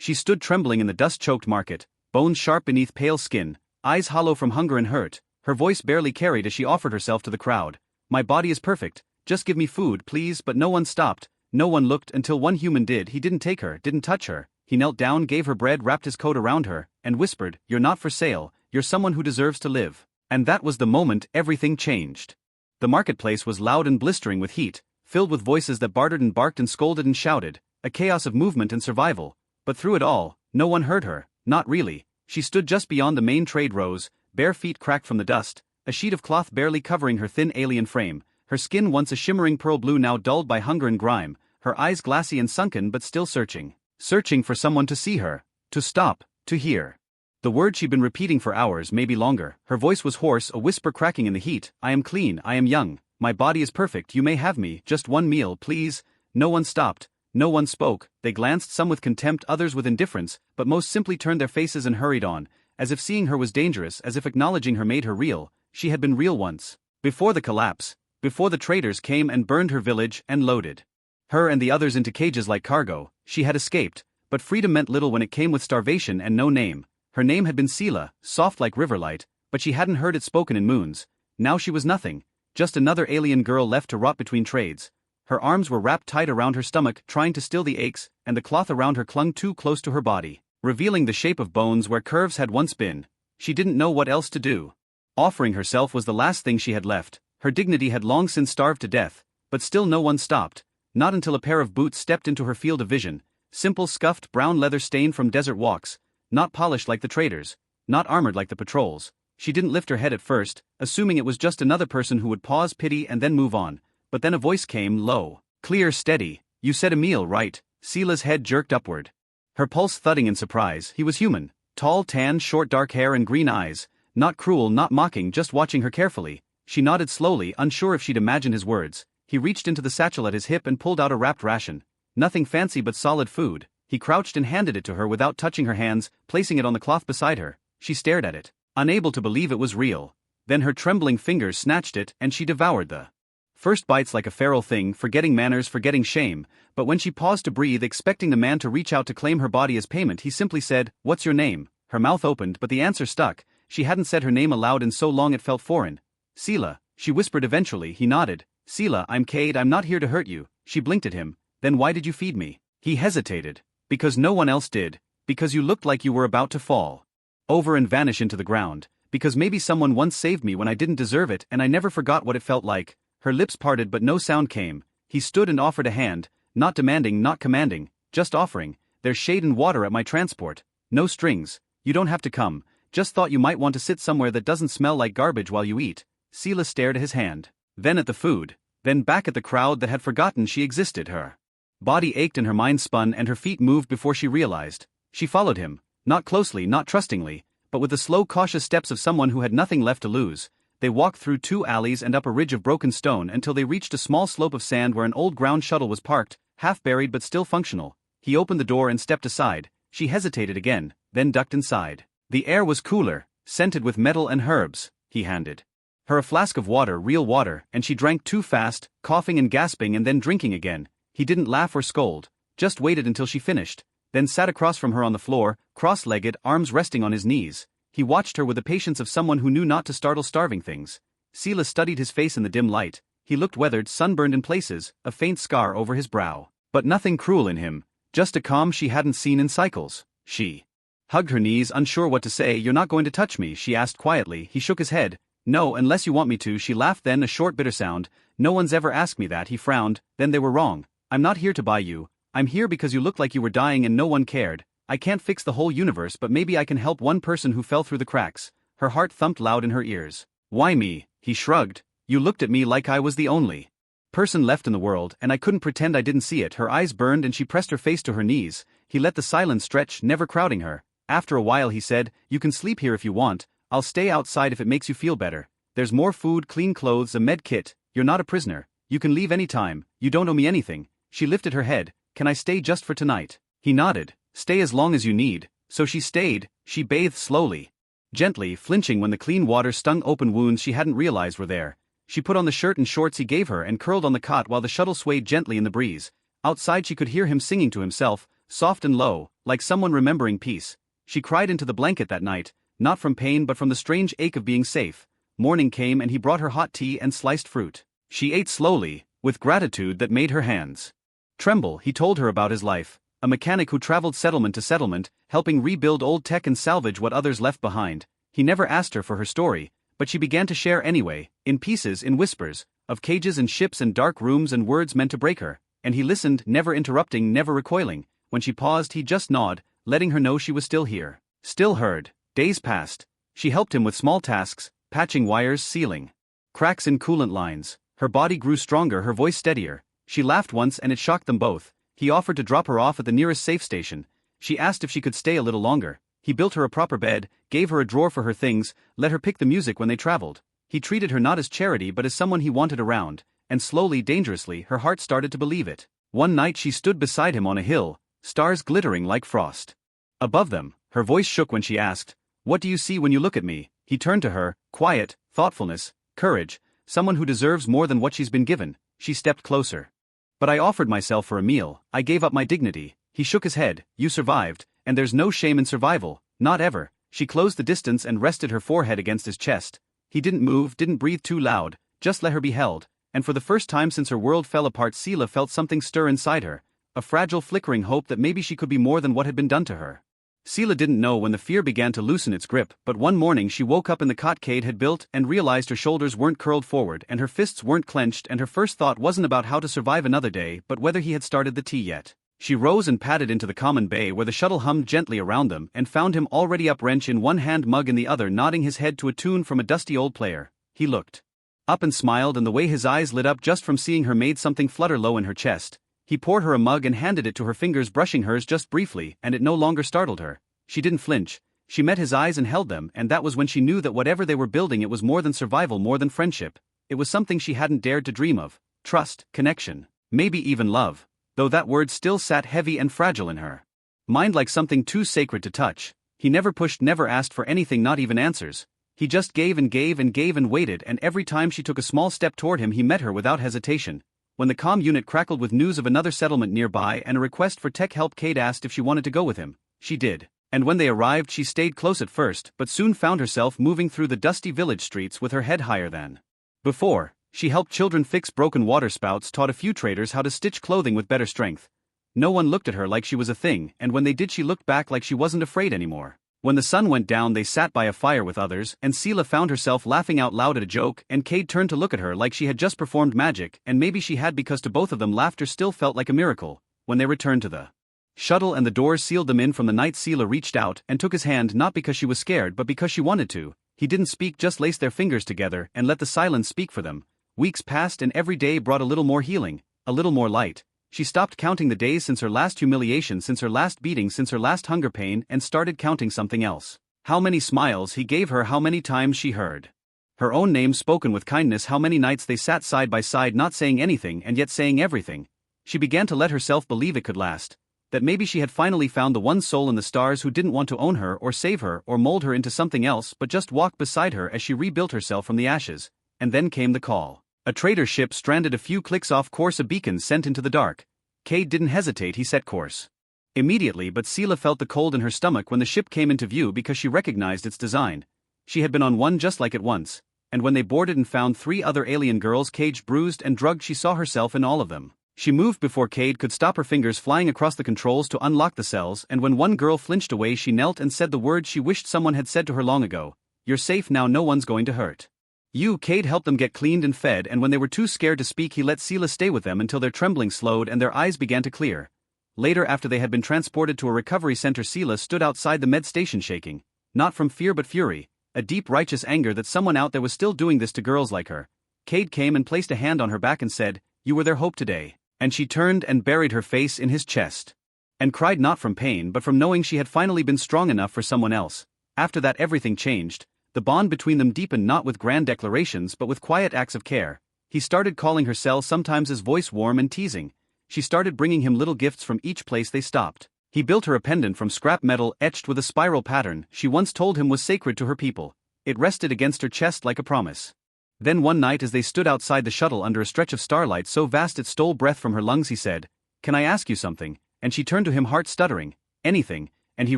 She stood trembling in the dust-choked market, bones sharp beneath pale skin, eyes hollow from hunger and hurt, her voice barely carried as she offered herself to the crowd. My body is perfect, just give me food please. But no one stopped, no one looked until one human did. He didn't take her, didn't touch her. He knelt down, gave her bread, wrapped his coat around her, and whispered, "You're not for sale, you're someone who deserves to live." And that was the moment everything changed. The marketplace was loud and blistering with heat, filled with voices that bartered and barked and scolded and shouted, a chaos of movement and survival. But through it all, no one heard her, not really. She stood just beyond the main trade rows, bare feet cracked from the dust, a sheet of cloth barely covering her thin alien frame, her skin once a shimmering pearl blue now dulled by hunger and grime, her eyes glassy and sunken but still searching for someone to see her, to stop, to hear. The word she'd been repeating for hours, maybe longer. Her voice was hoarse, a whisper cracking in the heat. I am clean, I am young, my body is perfect, you may have me, just one meal, please. No one stopped, no one spoke. They glanced, some with contempt, others with indifference, but most simply turned their faces and hurried on, as if seeing her was dangerous, as if acknowledging her made her real. She had been real once. Before the collapse, before the traders came and burned her village and loaded her and the others into cages like cargo, she had escaped, but freedom meant little when it came with starvation and no name. Her name had been Sela, soft like riverlight, but she hadn't heard it spoken in moons. Now she was nothing, just another alien girl left to rot between trades. Her arms were wrapped tight around her stomach, trying to still the aches, and the cloth around her clung too close to her body, revealing the shape of bones where curves had once been. She didn't know what else to do. Offering herself was the last thing she had left. Her dignity had long since starved to death, but still no one stopped, not until a pair of boots stepped into her field of vision, simple scuffed brown leather stained from desert walks, not polished like the traders, not armored like the patrols. She didn't lift her head at first, assuming it was just another person who would pause, pity and then move on, but then a voice came, low, clear, steady. You said a meal, right? Sela's head jerked upward, her pulse thudding in surprise. He was human, tall, tan, short dark hair and green eyes, not cruel, not mocking, just watching her carefully. She nodded slowly, unsure if she'd imagined his words. He reached into the satchel at his hip and pulled out a wrapped ration. Nothing fancy but solid food. He crouched and handed it to her without touching her hands, placing it on the cloth beside her. She stared at it, unable to believe it was real. Then her trembling fingers snatched it and she devoured the first bites like a feral thing, forgetting manners, forgetting shame. But when she paused to breathe, expecting the man to reach out to claim her body as payment, he simply said, "What's your name?" Her mouth opened, but the answer stuck. She hadn't said her name aloud in so long it felt foreign. Sela, she whispered eventually. He nodded. Sela, I'm Cade, I'm not here to hurt you. She blinked at him. Then why did you feed me? He hesitated. Because no one else did. Because you looked like you were about to fall over and vanish into the ground. Because maybe someone once saved me when I didn't deserve it and I never forgot what it felt like. Her lips parted but no sound came. He stood and offered a hand, not demanding, not commanding, just offering. There's shade and water at my transport. No strings. You don't have to come. Just thought you might want to sit somewhere that doesn't smell like garbage while you eat. Sela stared at his hand, then at the food, then back at the crowd that had forgotten she existed. Her body ached and her mind spun and her feet moved before she realized. She followed him, not closely, not trustingly, but with the slow, cautious steps of someone who had nothing left to lose. They walked through 2 alleys and up a ridge of broken stone until they reached a small slope of sand where an old ground shuttle was parked, half buried but still functional. He opened the door and stepped aside. She hesitated again, then ducked inside. The air was cooler, scented with metal and herbs. He handed her a flask of water, real water, and she drank too fast, coughing and gasping and then drinking again. He didn't laugh or scold, just waited until she finished, then sat across from her on the floor, cross-legged, arms resting on his knees. He watched her with the patience of someone who knew not to startle starving things. Sela studied his face in the dim light. He looked weathered, sunburned in places, a faint scar over his brow. But nothing cruel in him, just a calm she hadn't seen in cycles. She hugged her knees, unsure what to say. You're not going to touch me? She asked quietly. He shook his head. No, unless you want me to. She laughed, then a short bitter sound. No one's ever asked me that. He frowned. Then they were wrong. I'm not here to buy you. I'm here because you looked like you were dying and no one cared. I can't fix the whole universe, but maybe I can help one person who fell through the cracks. Her heart thumped loud in her ears. Why me? He shrugged. You looked at me like I was the only person left in the world, and I couldn't pretend I didn't see it. Her eyes burned and she pressed her face to her knees. He let the silence stretch, never crowding her. After a while he said, you can sleep here if you want. I'll stay outside if it makes you feel better. There's more food, clean clothes, a med kit. You're not a prisoner. You can leave any time. You don't owe me anything. She lifted her head. Can I stay just for tonight? He nodded. Stay as long as you need. So she stayed. She bathed slowly, gently, flinching when the clean water stung open wounds she hadn't realized were there. She put on the shirt and shorts he gave her and curled on the cot while the shuttle swayed gently in the breeze. Outside she could hear him singing to himself, soft and low, like someone remembering peace. She cried into the blanket that night, not from pain but from the strange ache of being safe. Morning came and he brought her hot tea and sliced fruit. She ate slowly, with gratitude that made her hands tremble. He told her about his life, a mechanic who traveled settlement to settlement, helping rebuild old tech and salvage what others left behind. He never asked her for her story, but she began to share anyway, in pieces, in whispers, of cages and ships and dark rooms and words meant to break her, and he listened, never interrupting, never recoiling. When she paused he just nodded, letting her know she was still here, still heard. Days passed. She helped him with small tasks, patching wires, sealing cracks in coolant lines. Her body grew stronger, her voice steadier. She laughed once and it shocked them both. He offered to drop her off at the nearest safe station. She asked if she could stay a little longer. He built her a proper bed, gave her a drawer for her things, let her pick the music when they traveled. He treated her not as charity but as someone he wanted around, and slowly, dangerously, her heart started to believe it. One night she stood beside him on a hill, stars glittering like frost above them. Her voice shook when she asked, "What do you see when you look at me?" He turned to her, quiet, thoughtfulness, courage, someone who deserves more than what she's been given. She stepped closer. "But I offered myself for a meal, I gave up my dignity." He shook his head. "You survived, and there's no shame in survival, not ever." She closed the distance and rested her forehead against his chest. He didn't move, didn't breathe too loud, just let her be held, and for the first time since her world fell apart Scylla felt something stir inside her, a fragile flickering hope that maybe she could be more than what had been done to her. Scylla didn't know when the fear began to loosen its grip, but one morning she woke up in the cot Cade had built and realized her shoulders weren't curled forward and her fists weren't clenched, and her first thought wasn't about how to survive another day but whether he had started the tea yet. She rose and padded into the common bay where the shuttle hummed gently around them and found him already up, wrench in one hand, mug in the other, nodding his head to a tune from a dusty old player. He looked up and smiled, and the way his eyes lit up just from seeing her made something flutter low in her chest. He poured her a mug and handed it to her, fingers brushing hers just briefly, and it no longer startled her. She didn't flinch. She met his eyes and held them, and that was when she knew that whatever they were building, it was more than survival, more than friendship. It was something she hadn't dared to dream of. Trust, connection, maybe even love, though that word still sat heavy and fragile in her mind like something too sacred to touch. He never pushed, never asked for anything, not even answers. He just gave and gave and gave and waited, and every time she took a small step toward him he met her without hesitation. When the comm unit crackled with news of another settlement nearby and a request for tech help, Cade asked if she wanted to go with him. She did. And when they arrived she stayed close at first but soon found herself moving through the dusty village streets with her head higher than before. She helped children fix broken water spouts, taught a few traders how to stitch clothing with better strength. No one looked at her like she was a thing, and when they did she looked back like she wasn't afraid anymore. When the sun went down they sat by a fire with others, and Scylla found herself laughing out loud at a joke, and Cade turned to look at her like she had just performed magic, and maybe she had, because to both of them laughter still felt like a miracle. When they returned to the shuttle and the doors sealed them in from the night, Scylla reached out and took his hand, not because she was scared but because she wanted to. He didn't speak, just laced their fingers together and let the silence speak for them. Weeks passed and every day brought a little more healing, a little more light. She stopped counting the days since her last humiliation, since her last beating, since her last hunger pain, and started counting something else. How many smiles he gave her, how many times she heard her own name spoken with kindness, how many nights they sat side by side not saying anything and yet saying everything. She began to let herself believe it could last, that maybe she had finally found the one soul in the stars who didn't want to own her or save her or mold her into something else but just walk beside her as she rebuilt herself from the ashes. And then came the call. A trader ship stranded a few clicks off course, a beacon sent into the dark. Cade didn't hesitate, he set course immediately, but Scylla felt the cold in her stomach when the ship came into view because she recognized its design. She had been on one just like it once, and when they boarded and found 3 other alien girls caged, bruised and drugged, she saw herself in all of them. She moved before Cade could stop her, fingers flying across the controls to unlock the cells, and when one girl flinched away she knelt and said the words she wished someone had said to her long ago. "You're safe now, no one's going to hurt you." Cade helped them get cleaned and fed, and when they were too scared to speak he let Scylla stay with them until their trembling slowed and their eyes began to clear. Later, after they had been transported to a recovery center, Scylla stood outside the med station shaking, not from fear but fury, a deep righteous anger that someone out there was still doing this to girls like her. Cade came and placed a hand on her back and said, "You were their hope today." And she turned and buried her face in his chest and cried, not from pain but from knowing she had finally been strong enough for someone else. After that everything changed. The bond between them deepened, not with grand declarations but with quiet acts of care. He started calling her Cell, sometimes his voice warm and teasing. She started bringing him little gifts from each place they stopped. He built her a pendant from scrap metal etched with a spiral pattern she once told him was sacred to her people. It rested against her chest like a promise. Then one night as they stood outside the shuttle under a stretch of starlight so vast it stole breath from her lungs, he said, "Can I ask you something?" and she turned to him heart stuttering, anything, and he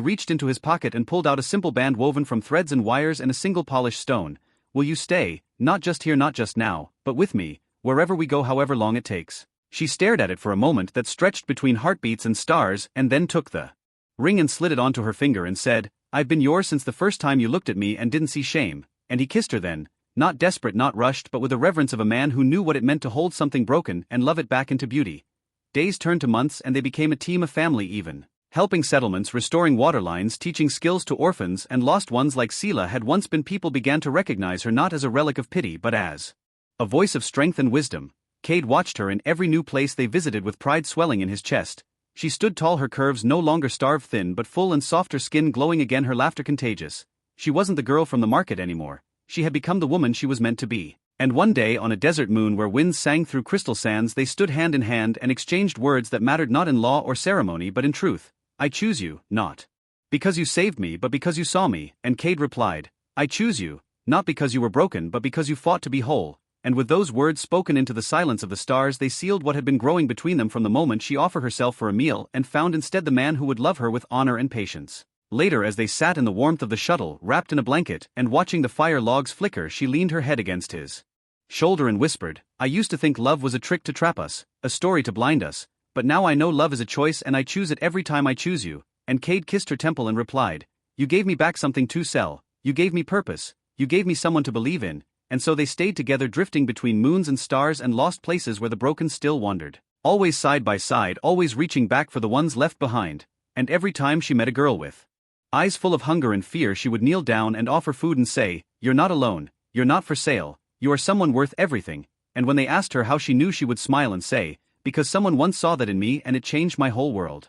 reached into his pocket and pulled out a simple band woven from threads and wires and a single polished stone. Will you stay, not just here, not just now, but with me, wherever we go, however long it takes? She stared at it for a moment that stretched between heartbeats and stars, and then took the ring and slid it onto her finger and said, I've been yours since the first time you looked at me and didn't see shame. And he kissed her then, not desperate, not rushed, but with the reverence of a man who knew what it meant to hold something broken and love it back into beauty. Days turned to months and they became a team, a family even. Helping settlements, restoring water lines, teaching skills to orphans and lost ones like Sela had once been. People began to recognize her not as a relic of pity but as a voice of strength and wisdom. Cade watched her in every new place they visited with pride swelling in his chest. She stood tall, her curves no longer starved thin but full and soft, her skin glowing again, her laughter contagious. She wasn't the girl from the market anymore. She had become the woman she was meant to be. And one day on a desert moon where winds sang through crystal sands, they stood hand in hand and exchanged words that mattered not in law or ceremony but in truth. I choose you, not because you saved me but because you saw me. And Cade replied, I choose you, not because you were broken but because you fought to be whole. And with those words spoken into the silence of the stars, they sealed what had been growing between them from the moment she offered herself for a meal and found instead the man who would love her with honor and patience. Later, as they sat in the warmth of the shuttle, wrapped in a blanket, and watching the fire logs flicker, she leaned her head against his shoulder and whispered, I used to think love was a trick to trap us, a story to blind us, but now I know love is a choice and I choose it every time I choose you. And Cade kissed her temple and replied, You gave me back something to sell, you gave me purpose, you gave me someone to believe in. And so they stayed together, drifting between moons and stars and lost places where the broken still wandered. Always side by side, always reaching back for the ones left behind. And every time she met a girl with eyes full of hunger and fear, she would kneel down and offer food and say, You're not alone, you're not for sale, you are someone worth everything. And when they asked her how she knew, she would smile and say, Because someone once saw that in me and it changed my whole world.